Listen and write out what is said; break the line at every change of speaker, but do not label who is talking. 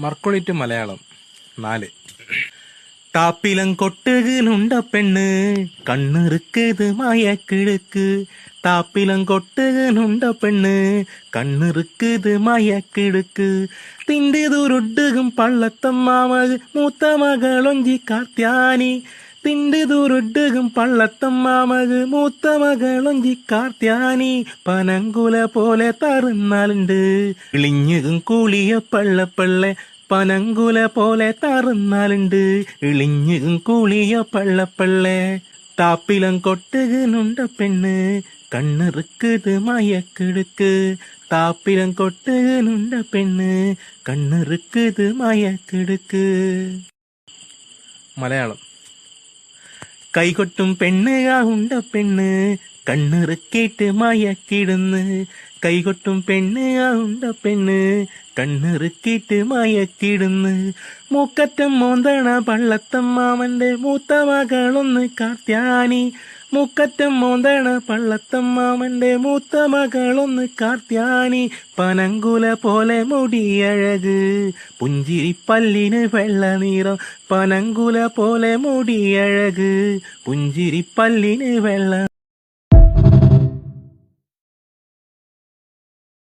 മർക്കൊളിറ്റ് മലയാളം 4. താപ്പിലം കൊട്ടുകനുണ്ട പെണ്ണ് കണ്ണിറുക്കത് മയക്കിടുക്ക്. താപ്പിലം കൊട്ടുകനുണ്ട പെണ്ണ് കണ്ണിറുക്കത് മയക്കിടുക്ക്. തിൻ്റെ ദൂരൊട്ടുകും പള്ളത്തമ്മാമത് മൂത്ത മകളൊഞ്ചി കാർത്യാനി. തിൻ്റെ ദൂരൊട്ടുകും പള്ളത്തമ്മാമത് മൂത്ത മകളൊഞ്ചി കാർത്യാനി. പനങ്കുല പോലെ തറുന്നാലുണ്ട് ഇളിഞ്ഞുകും കൂളിയ പള്ളപ്പള്ളെ. പനങ്കുല പോലെ തറുന്നാലുണ്ട് ഇളിഞ്ഞുകും കൂളിയ പള്ളപ്പള്ളെ. താപ്പിലം കൊട്ടുകനുണ്ട പെണ്ണ് കണ്ണിറുക്കത് മയക്കിടുക്ക്. താപ്പിലം കൊട്ടുകനുണ്ട പെണ്ണ് കണ്ണിറുക്കത് മയക്കിടുക്ക്. മലയാളം. കൈകൊട്ടും പെണ്ണ് ആ ഉണ്ട പെണ്ണ് കണ്ണിറുക്കിയിട്ട് മയക്കിടുന്ന്. കൈകൊട്ടും പെണ്ണ് ആ ഉണ്ട പെണ്ണ് കണ്ണിറുക്കിയിട്ട് മയക്കിടുന്ന്. മൂക്കറ്റം മോന്തണ പള്ളത്തമ്മാമന്റെ മൂത്ത മകളൊന്ന് കാർത്യാനി. മൂക്കറ്റം മോന്തണ പള്ളത്തമ്മാമന്റെ മൂത്ത മകളൊന്ന് കാർത്യാനി. പനങ്കുല പോലെ മുടിയഴക് പുഞ്ചിരി പല്ലിന് വെള്ള നിറം. പനങ്കുല പോലെ മുടിയഴക് പുഞ്ചിരി പല്ലിന് വെള്ള